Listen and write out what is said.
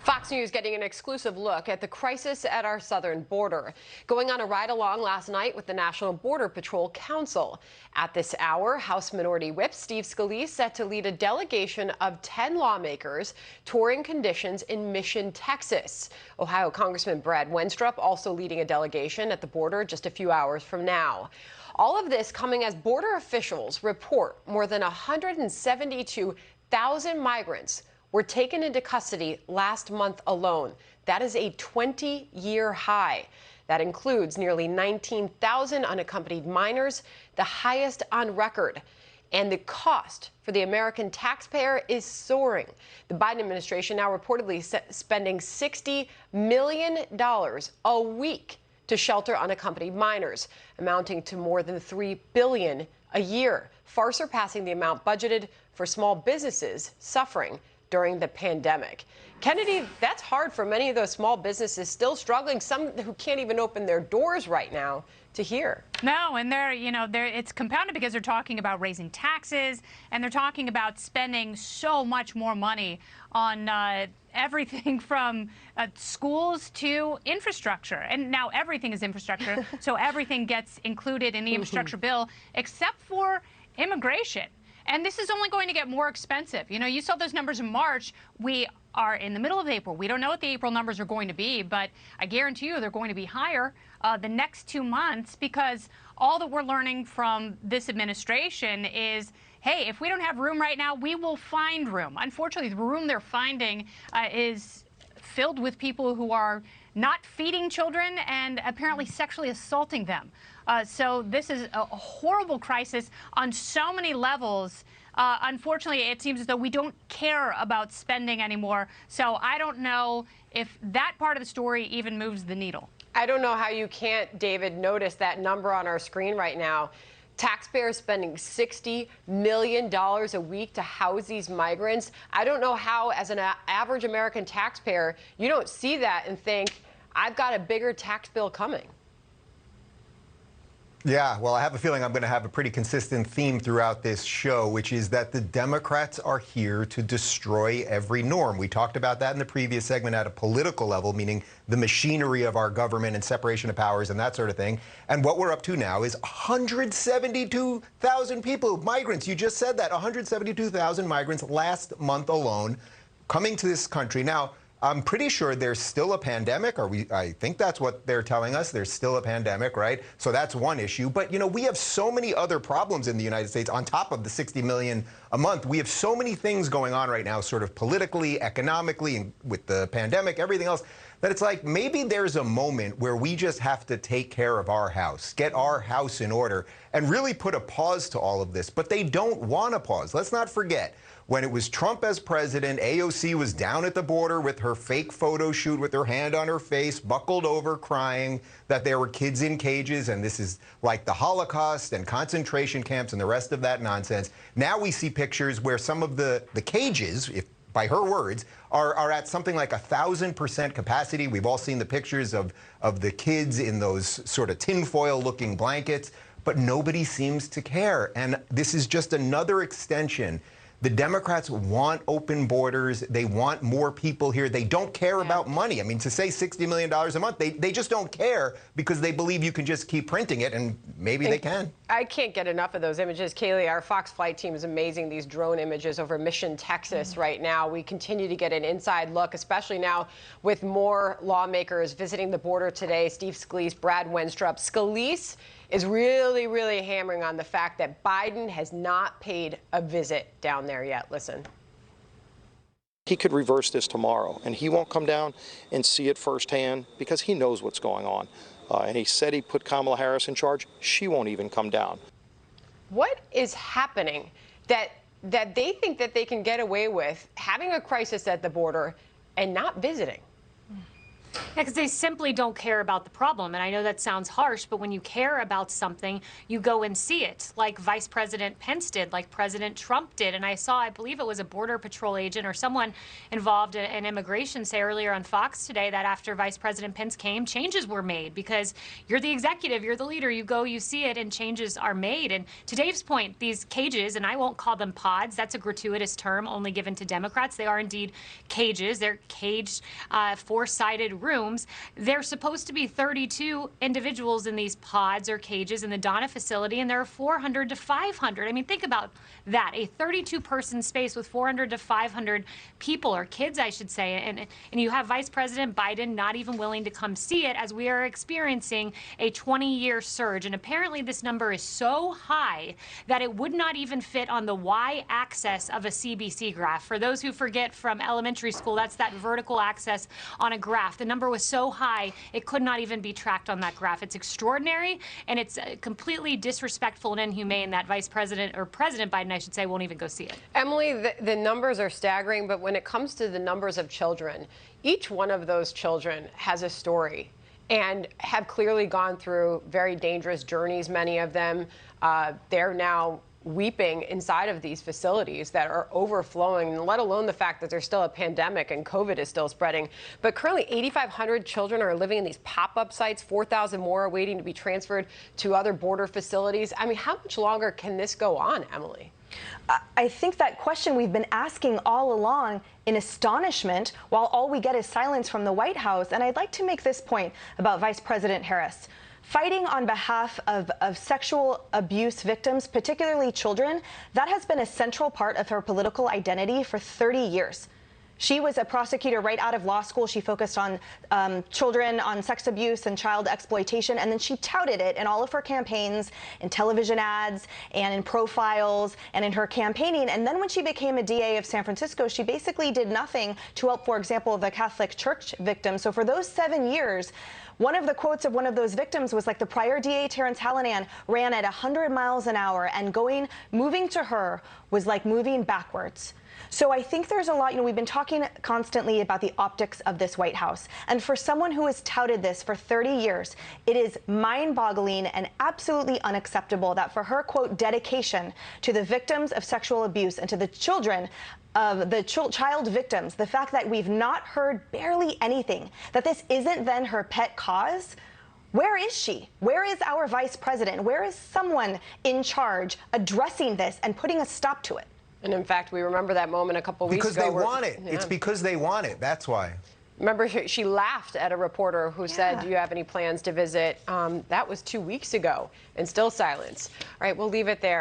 Fox News getting an exclusive look at the crisis at our southern border. Going on a ride-along last night with the National Border Patrol Council. At this hour, House Minority Whip Steve Scalise set to lead a delegation of 10 lawmakers touring conditions in Mission, Texas. Ohio Congressman Brad Wenstrup also leading a delegation at the border just a few hours from now. All of this coming as border officials report more than 172,000 migrants were taken into custody last month alone. That is a 20-year high. That includes nearly 19,000 unaccompanied minors, the highest on record. And the cost for the American taxpayer is soaring. The Biden administration now reportedly spending $60 million a week to shelter unaccompanied minors, amounting to more than $3 billion a year, far surpassing the amount budgeted for small businesses suffering during the pandemic. Kennedy, that's hard for many of those small businesses still struggling, some who can't even open their doors right now, to hear. No, and it's compounded because they're talking about raising taxes and they're talking about spending so much more money on everything from schools to infrastructure. And now everything is infrastructure, so everything gets included in the infrastructure bill except for immigration. And this is only going to get more expensive. You know, you saw those numbers in March. We are in the middle of April. We don't know what the April numbers are going to be, but I guarantee you they're going to be higher the next 2 months, because all that we're learning from this administration is, hey, if we don't have room right now, we will find room. Unfortunately, the room they're finding is filled with people who are not feeding children and apparently sexually assaulting them. So this is a horrible crisis on so many levels. Unfortunately, it seems as though we don't care about spending anymore. So I don't know if that part of the story even moves the needle. I don't know how you can't, David, notice that number on our screen right now. Taxpayers spending $60 million a week to house these migrants. I don't know how, as an average American taxpayer, you don't see that and think, I've got a bigger tax bill coming. Yeah, well, I have a feeling I'm going to have a pretty consistent theme throughout this show, which is that the Democrats are here to destroy every norm. We talked about that in the previous segment at a political level, meaning the machinery of our government and separation of powers and that sort of thing. And what we're up to now is 172,000 people, migrants. You just said that, 172,000 migrants last month alone coming to this country. Now, I'm pretty sure there's still a pandemic, or I think that's what they're telling us. There's still a pandemic, right? So that's one issue. But, you know, we have so many other problems in the United States on top of the 60 million a month. We have so many things going on right now, sort of politically, economically, and with the pandemic, everything else, that it's like maybe there's a moment where we just have to take care of our house, get our house in order, and really put a pause to all of this. But they don't want to pause. Let's not forget, when it was Trump as president, AOC was down at the border with her fake photo shoot with her hand on her face, buckled over, crying that there were kids in cages, and this is like the Holocaust and concentration camps and the rest of that nonsense. Now we see pictures where some of the cages, if by her words, are at something like 1,000% capacity. We've all seen the pictures of the kids in those sort of tinfoil-looking blankets, but nobody seems to care. And this is just another extension. The Democrats want open borders. They want more people here. They don't care about money. I mean, to say $60 million a month, they just don't care because they believe you can just keep printing it, and maybe they can. I can't get enough of those images. Kaylee, our Fox flight team is amazing. These drone images over Mission, Texas right now. We continue to get an inside look, especially now with more lawmakers visiting the border today. Steve Scalise, Brad Wenstrup. Scalise is really, really hammering on the fact that Biden has not paid a visit down there yet. Listen. He could reverse this tomorrow, and he won't come down and see it firsthand because he knows what's going on. And he said he put Kamala Harris in charge. She won't even come down. What is happening that they think that they can get away with having a crisis at the border and not visiting? Because they simply don't care about the problem. And I know that sounds harsh, but when you care about something, you go and see it, like Vice President Pence did, like President Trump did. And I saw, I believe it was a Border Patrol agent or someone involved in immigration say earlier on Fox today that after Vice President Pence came, changes were made because you're the executive, you're the leader, you go, you see it, and changes are made. And to Dave's point, these cages, and I won't call them pods, that's a gratuitous term only given to Democrats. They are indeed cages. They're caged, four-sided rooms. They're supposed to be 32 individuals in these pods or cages in the Donna facility, and there are 400 to 500. I mean, think about that, a 32-person space with 400 to 500 people, or kids, I should say, and you have Vice President Biden not even willing to come see it as we are experiencing a 20-year surge. And apparently this number is so high that it would not even fit on the y-axis of a CBC graph. For those who forget from elementary school, that's that vertical axis on a graph. The number was so high, it could not even be tracked on that graph. It's extraordinary, and it's completely disrespectful and inhumane that Vice President, or President Biden, I should say, won't even go see it. Emily, the numbers are staggering, but when it comes to the numbers of children, each one of those children has a story and have clearly gone through very dangerous journeys, many of them. They're now weeping inside of these facilities that are overflowing, let alone the fact that there's still a pandemic and COVID is still spreading. But currently 8,500 children are living in these pop-up sites. 4,000 more are waiting to be transferred to other border facilities. I mean, how much longer can this go on, Emily? I think that question we've been asking all along in astonishment, while all we get is silence from the White House. And I'd like to make this point about Vice President Harris. Fighting on behalf of sexual abuse victims, particularly children, that has been a central part of her political identity for 30 years. She was a prosecutor right out of law school. She focused on children, on sex abuse and child exploitation, and then she touted it in all of her campaigns, in television ads, and in profiles, and in her campaigning. And then when she became a DA of San Francisco, she basically did nothing to help, for example, the Catholic Church victims. So for those 7 years, one of the quotes of one of those victims was like, the prior DA, Terrence Hallinan, ran at 100 miles an hour, and moving to her was like moving backwards. So I think there's a lot, we've been talking constantly about the optics of this White House. And for someone who has touted this for 30 years, it is mind-boggling and absolutely unacceptable that for her, quote, dedication to the victims of sexual abuse and to the children of the child victims, the fact that we've not heard barely anything, that this isn't then her pet cause. Where is she? Where is our vice president? Where is someone in charge addressing this and putting a stop to it? And in fact, we remember that moment a couple weeks ago. Because they want it. Yeah. It's because they want it. That's why. Remember, she laughed at a reporter who said, do you have any plans to visit? That was 2 weeks ago, and still silence. All right, we'll leave it there.